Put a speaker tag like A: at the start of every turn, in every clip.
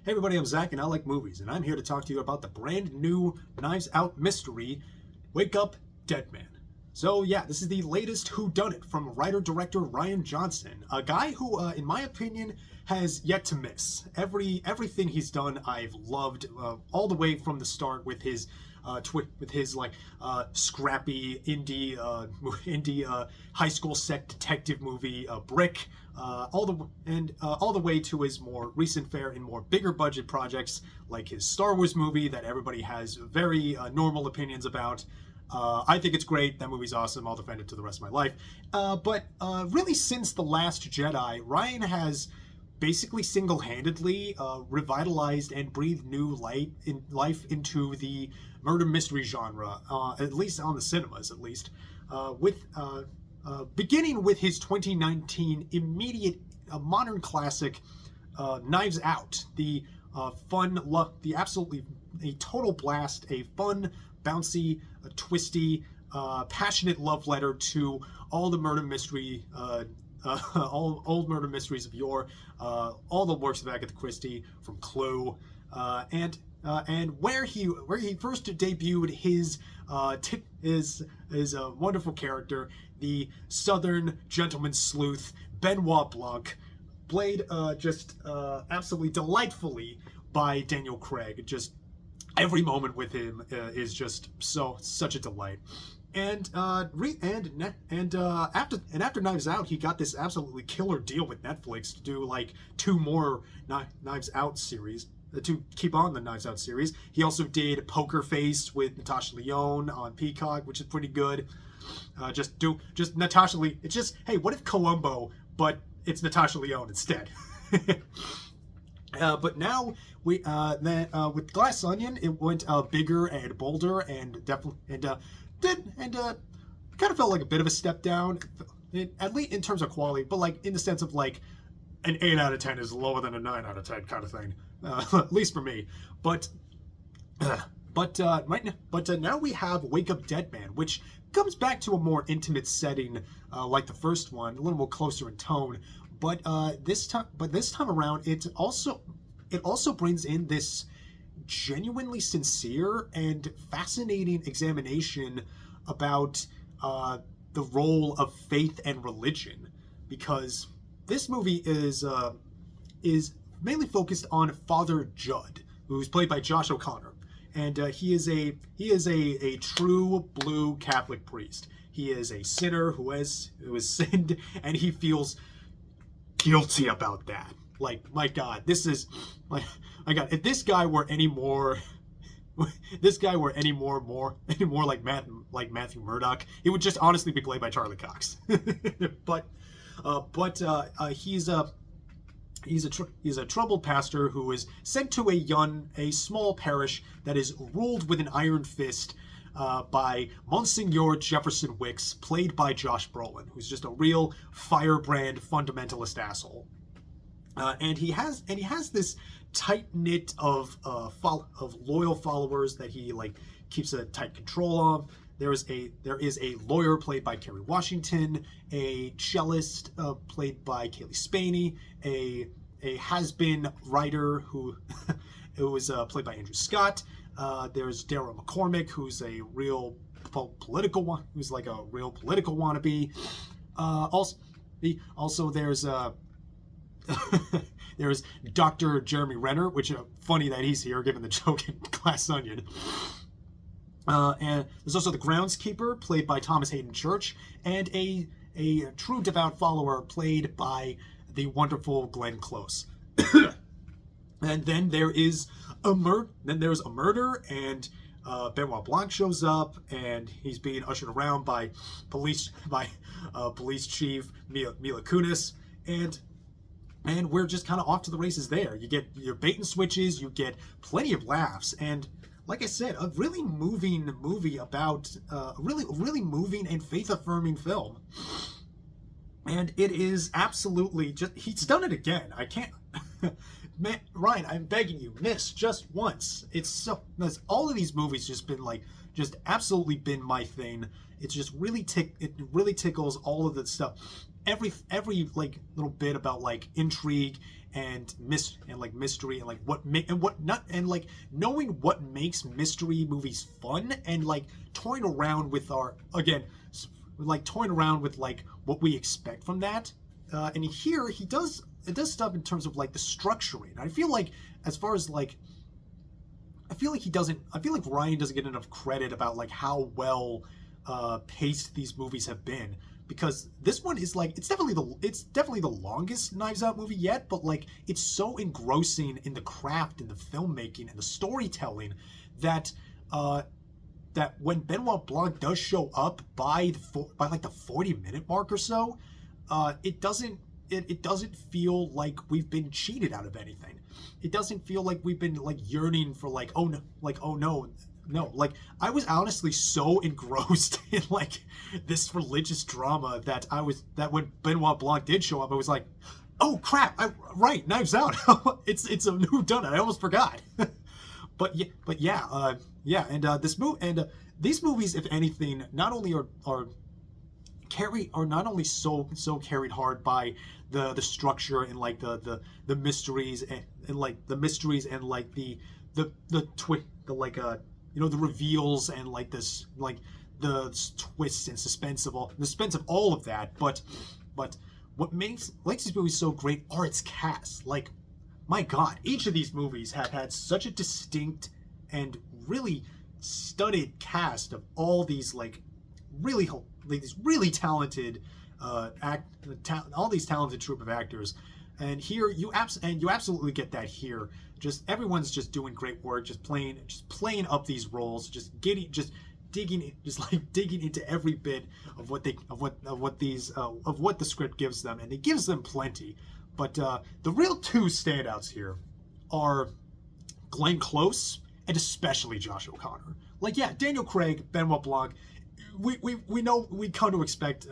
A: Hey everybody, I'm Zach and I like movies, and I'm here to talk to you about the brand new Knives Out mystery, Wake Up, Dead Man. So yeah, this is the latest whodunit from writer-director Rian Johnson, a guy who, in my opinion, has yet to miss. Everything he's done, I've loved, all the way from the start with his scrappy indie high school set detective movie Brick, all the way to his more recent fare in more bigger budget projects like his Star Wars movie that everybody has very normal opinions about. I think it's great. That movie's awesome. I'll defend it to the rest of my life. But really, since The Last Jedi, Ryan has basically single-handedly revitalized and breathed new life into the murder mystery genre, at least on the cinemas, at least, beginning with his 2019 immediate modern classic, Knives Out, the absolutely a total blast, a fun, bouncy, twisty, passionate love letter to all the murder mystery, all old murder mysteries of yore, all the works of Agatha Christie, from Clue, and where he first debuted his wonderful character, the Southern gentleman sleuth Benoit Blanc, played just absolutely delightfully by Daniel Craig. Just every moment with him is just such a delight. And after Knives Out, he got this absolutely killer deal with Netflix to do like 2 more Knives Out series, to keep on the Knives Out series. He also did Poker Face with Natasha Lyonne on Peacock, which is pretty good. Just Natasha Lyonne. It's just, hey, what if Columbo, but it's Natasha Lyonne instead? But now with Glass Onion, it went bigger and bolder and definitely kind of felt like a bit of a step down, at least in terms of quality, but like in the sense of like an 8 out of 10 is lower than a 9 out of 10 kind of thing, at least for me. But now we have Wake Up Dead Man, which comes back to a more intimate setting, like the first one, a little more closer in tone. But this time around, it also brings in this genuinely sincere and fascinating examination about the role of faith and religion, because this movie is mainly focused on Father Judd, who's played by Josh O'Connor, and he is a true blue Catholic priest. He is a sinner who has sinned, and he feels guilty about that. Like, my God, this is like, my God, if this guy were any more like Matthew Murdock, it would just honestly be played by Charlie Cox. but he's a troubled pastor who is sent to a small parish that is ruled with an iron fist by Monsignor Jefferson Wicks, played by Josh Brolin, who's just a real firebrand fundamentalist asshole. And he has this tight knit of loyal followers that he like keeps a tight control of. There is a lawyer played by Kerry Washington, a cellist played by Cailee Spaeny, a has-been writer who was played by Andrew Scott. There's Daryl McCormack, who's a real political wannabe. Also there's there's Dr. Jeremy Renner, which funny that he's here given the joke in Glass Onion. And there's also the groundskeeper, played by Thomas Hayden Church, and a true devout follower played by the wonderful Glenn Close. And then there's a murder, and Benoit Blanc shows up, and he's being ushered around by police chief Mila Kunis, and we're just kind of off to the races there. You get your bait and switches, you get plenty of laughs, and like I said, a really moving movie about really moving and faith-affirming film. And it is absolutely just, he's done it again. I can't, man, Ryan, I'm begging you, miss just once. All of these movies just absolutely been my thing. It's just it really tickles all of the stuff. every like little bit about like intrigue and like mystery and like what not and like knowing what makes mystery movies fun and like toying around with like toying around with like what we expect from that. And here it does stuff in terms of like the structuring. I feel like as far as like I feel like Rian doesn't get enough credit about like how well paced these movies have been, because this one is like it's definitely the longest Knives Out movie yet, but like it's so engrossing in the craft and the filmmaking and the storytelling that that when Benoit Blanc does show up by like the 40-minute mark or so, it doesn't feel like we've been cheated out of anything. It doesn't feel like we've been like yearning for like oh no. Like I was honestly so engrossed in like this religious drama that when Benoit Blanc did show up, I was like, oh crap, right, Knives Out. it's a new done. I almost forgot. but yeah, these movies, if anything, not only are not only so carried hard by the structure and like the mysteries and like the mysteries and like the the reveals and like this like the twists and suspense of all of that, but what makes these movies so great are its cast. Like, my God, each of these movies have had such a distinct and really studied cast of all these these really talented all these talented troupe of actors. And here you absolutely get that here. Just everyone's just doing great work, just playing up these roles, just digging into every bit of what the script gives them, and it gives them plenty. But the real two standouts here are Glenn Close and especially Josh O'Connor. Like, yeah, Daniel Craig, Benoit Blanc, we know we come to expect.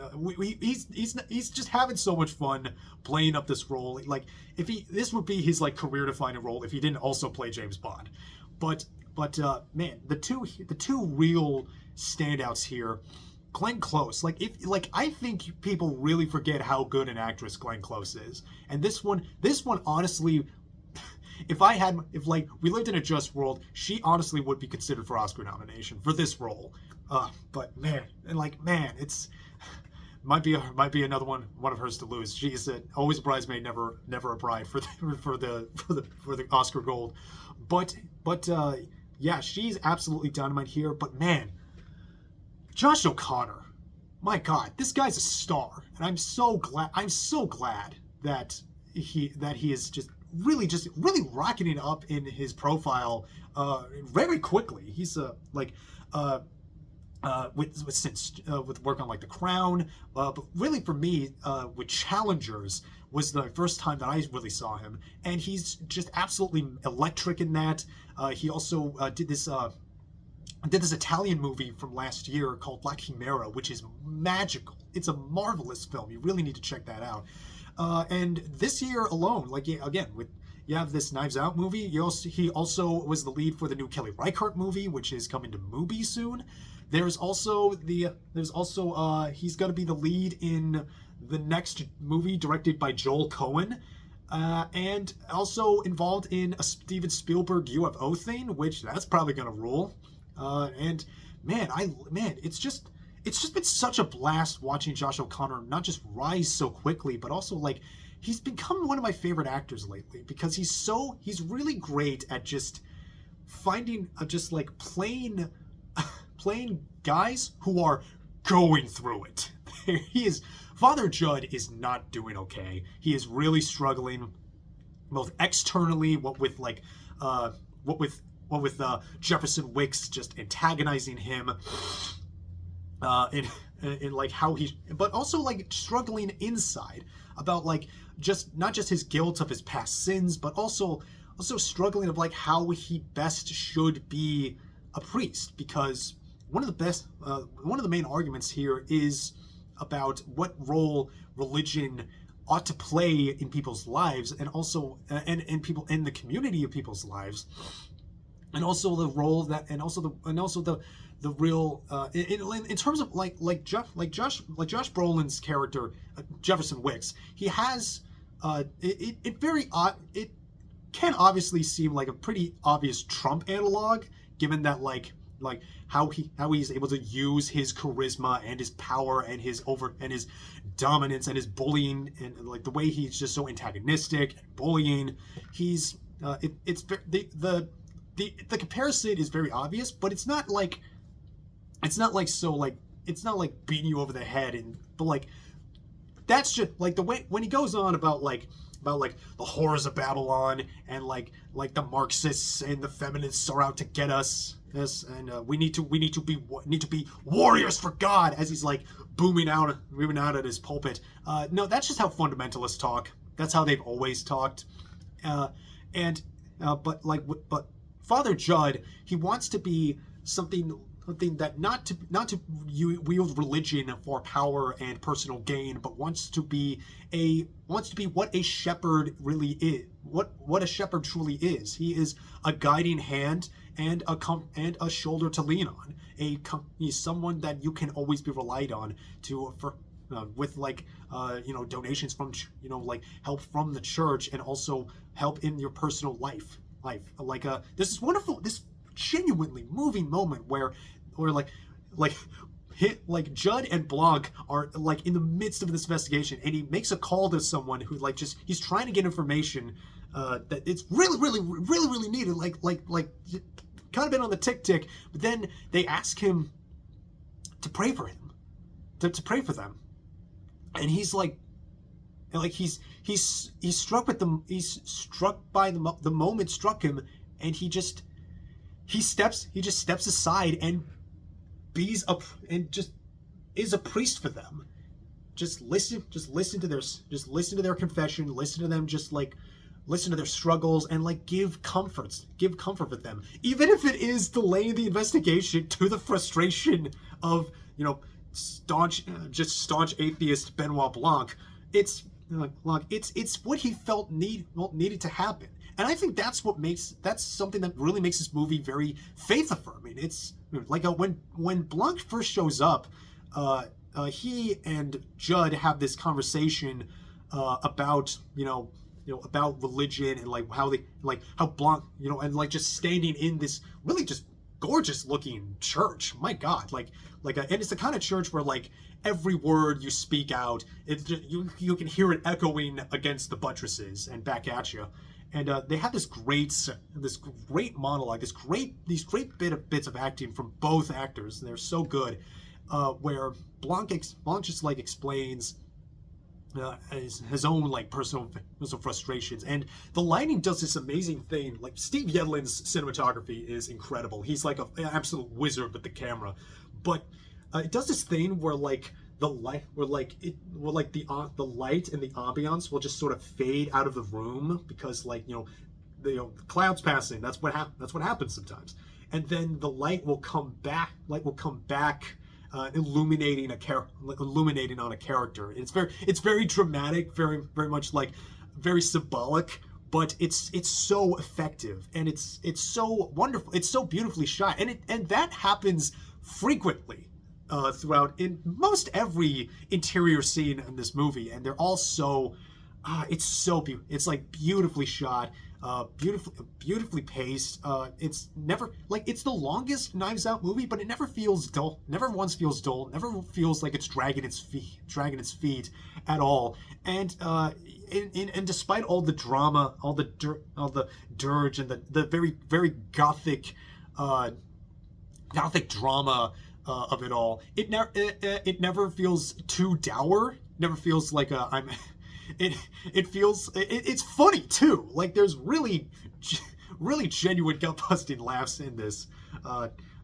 A: He's just having so much fun playing up this role. Like, this would be his like career defining role if he didn't also play James Bond. But man, the two real standouts here, Glenn Close. I think people really forget how good an actress Glenn Close is, and this one honestly. If we lived in a just world, she honestly would be considered for Oscar nomination for this role. But man, it's might be another one of hers to lose. She's always a bridesmaid, never a bride for the Oscar Gold. But yeah, she's absolutely dynamite here. But man, Josh O'Connor, my God, this guy's a star, and I'm so glad that he is just really rocketing up in his profile very quickly. He's with work on like The Crown, but really for me with Challengers was the first time that I really saw him, and he's just absolutely electric in that. He also did this Italian movie from last year called La Chimera, which is magical. It's a marvelous film. You really need to check that out. And this year alone, you have this Knives Out movie. He also was the lead for the new Kelly Reichardt movie, which is coming to Mubi soon. He's going to be the lead in the next movie directed by Joel Cohen, and also involved in a Steven Spielberg UFO thing, which that's probably going to rule. And man, it's just been such a blast watching Josh O'Connor not just rise so quickly, but also like he's become one of my favorite actors lately, because he's really great at just finding playing guys who are going through it. Father Judd is not doing okay. He is really struggling, both externally, what with Jefferson Wicks just antagonizing him, in like how but also like struggling inside about like not just his guilt of his past sins, but also struggling of like how he best should be a priest, because one of the main arguments here is about what role religion ought to play in people's lives, and also and people in the community of people's lives. and also the role that, and also the real in terms of Josh Brolin's character, Jefferson Wicks. He has it very odd. It can obviously seem like a pretty obvious Trump analog, given that how he's able to use his charisma and his power and his dominance and his bullying, and like the way he's just so antagonistic and bullying. He's the comparison is very obvious, but it's not like beating you over the head, but like that's just like the way when he goes on about the horrors of Babylon, and like the Marxists and the feminists are out to get us. Yes, and we need to be warriors for God, as he's like booming out at his pulpit. No, that's just how fundamentalists talk. That's how they've always talked. But Father Judd, he wants to be something that not to wield religion for power and personal gain, but wants to be what a shepherd really is, what a shepherd truly is. He is a guiding hand and a shoulder to lean on. He's someone that you can always be relied on with donations from help from the church, and also help in your personal life. This is wonderful, this genuinely moving moment where Judd and Blanc are like in the midst of this investigation, and he makes a call to someone who he's trying to get information that it's really needed, kind of been on the tick, but then they ask him to pray for him, to pray for them, and he's struck by the moment struck him, and he just steps aside and is a priest for them. Just listen to their confession, listen to them, listen to their struggles, and give comfort for them, even if it is delaying the investigation to the frustration of staunch atheist Benoit Blanc. It's what he felt needed to happen. And I think that's something that really makes this movie very faith affirming. It's when Blanc first shows up, he and Judd have this conversation about about religion, and how Blanc and just standing in this really just gorgeous looking church. My God, and it's the kind of church where every word you speak out, you can hear it echoing against the buttresses and back at you. And they have this great monologue, these great bits of acting from both actors. They're so good, where Blanc just explains his own personal frustrations, and the lighting does this amazing thing. Steve Yedlin's cinematography is incredible. He's an absolute wizard with the camera, but it does this thing where the light, the light and the ambiance will just sort of fade out of the room, because the clouds passing. That's what happens sometimes, and then the light will come back. Illuminating on a character. It's very dramatic, very much very symbolic, but it's so effective, and it's so wonderful. It's so beautifully shot, and that happens frequently throughout in most every interior scene in this movie, and they're all so it's beautifully shot, beautifully paced. It's never it's the longest Knives Out movie, but it never feels dull. Never once feels dull. Never feels like it's dragging its feet at all. And despite all the drama, all the dirge, and the very very gothic drama of it all, it never feels too dour. Never feels like it's funny too. There's really genuine gut busting laughs in this.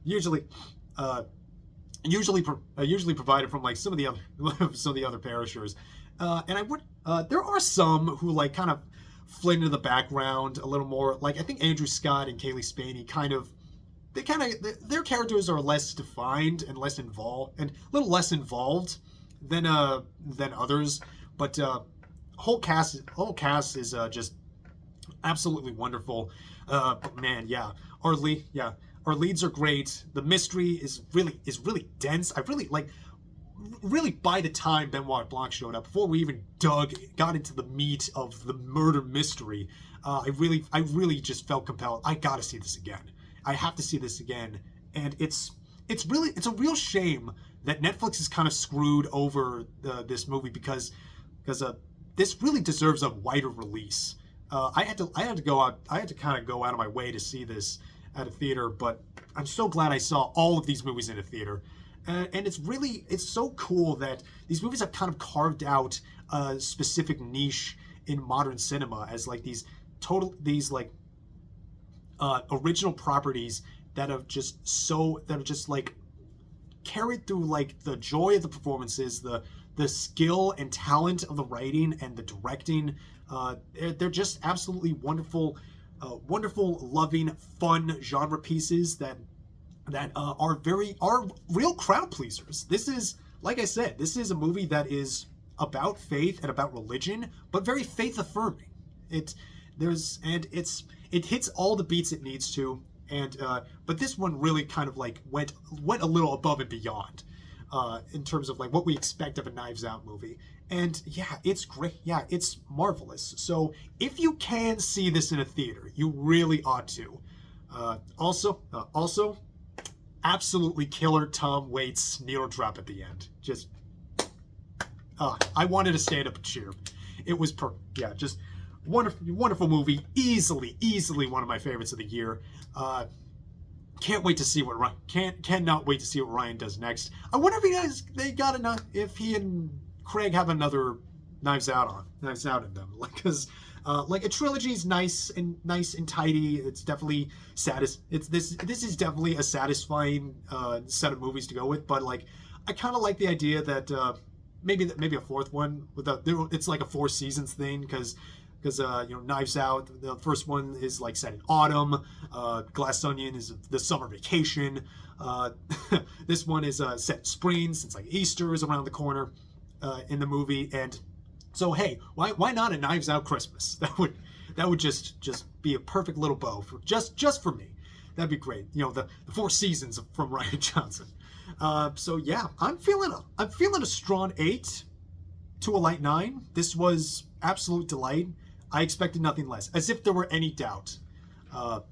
A: Usually provided from some of the other perishers. There are some who kind of flit into the background a little more. I think Andrew Scott and Cailee Spaeny their characters are less defined and less involved, and a little less involved than others. But whole cast is just absolutely wonderful. But man, yeah, our leads are great. The mystery is really dense. I really by the time Benoit Blanc showed up, before we even got into the meat of the murder mystery, I really just felt compelled. I gotta see this again. I have to see this again, and it's a real shame that Netflix is kind of screwed over this movie because this really deserves a wider release. I had to kind of go out of my way to see this at a theater, but I'm so glad I saw all of these movies in a theater. And it's so cool that these movies have kind of carved out a specific niche in modern cinema as like these original properties that are just like carried through like the joy of the performances, the skill and talent of the writing and the directing. They're just absolutely wonderful, loving, fun genre pieces that are real crowd pleasers. This is, like I said, this is a movie that is about faith and about religion, but very faith affirming. It hits all the beats it needs to, and but this one really kind of like went a little above and beyond in terms of like what we expect of a Knives Out movie. And yeah, it's great. Yeah, it's marvelous. So if you can see this in a theater, you really ought to. Also, absolutely killer Tom Waits needle drop at the end. Just, I wanted to stand up and cheer. It was just wonderful movie. Easily one of my favorites of the year. Can't wait to see cannot wait to see what Ryan does next. I wonder if he and Craig have another Knives Out in them, because like a trilogy is nice and tidy. It's definitely this is definitely a satisfying set of movies to go with. But like, I kind of like the idea that maybe a fourth one it's like a 4 seasons thing, because Knives Out, the first one is like set in autumn. Glass Onion is the summer vacation. This one is set in spring, since like Easter is around the corner in the movie. And so hey, why not a Knives Out Christmas? That would just be a perfect little bow for just for me. That'd be great. The 4 seasons from Rian Johnson. So yeah, I'm feeling a strong 8 to a light 9. This was absolute delight. I expected nothing less, as if there were any doubt. But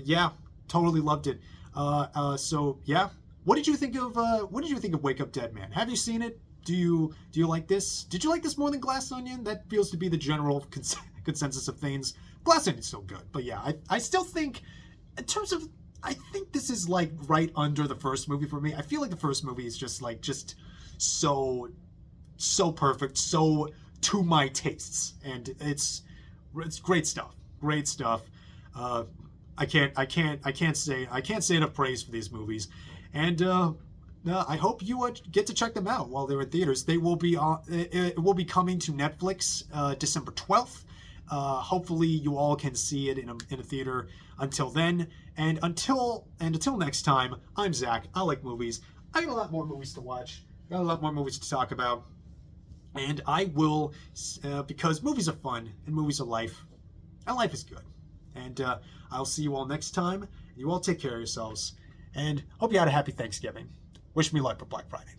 A: yeah, totally loved it. So yeah, what did you think of Wake Up Dead Man? Have you seen it? Do you like this? Did you like this more than Glass Onion? That feels to be the general consensus of things. Glass Onion's still good, but yeah, I still think, in terms of, I think this is like right under the first movie for me. I feel like the first movie is just so perfect, so to my tastes, and it's great stuff. I can't say enough praise for these movies, and I hope you get to check them out while they're in theaters. They will be it will be coming to Netflix December 12th. Hopefully you all can see it in a theater until then, and until next time. I'm Zach. I like movies. I got a lot more movies to watch. Got a lot more movies to talk about. And I will, because movies are fun and movies are life, and life is good. And I'll see you all next time. You all take care of yourselves, and hope you had a happy Thanksgiving. Wish me luck for Black Friday.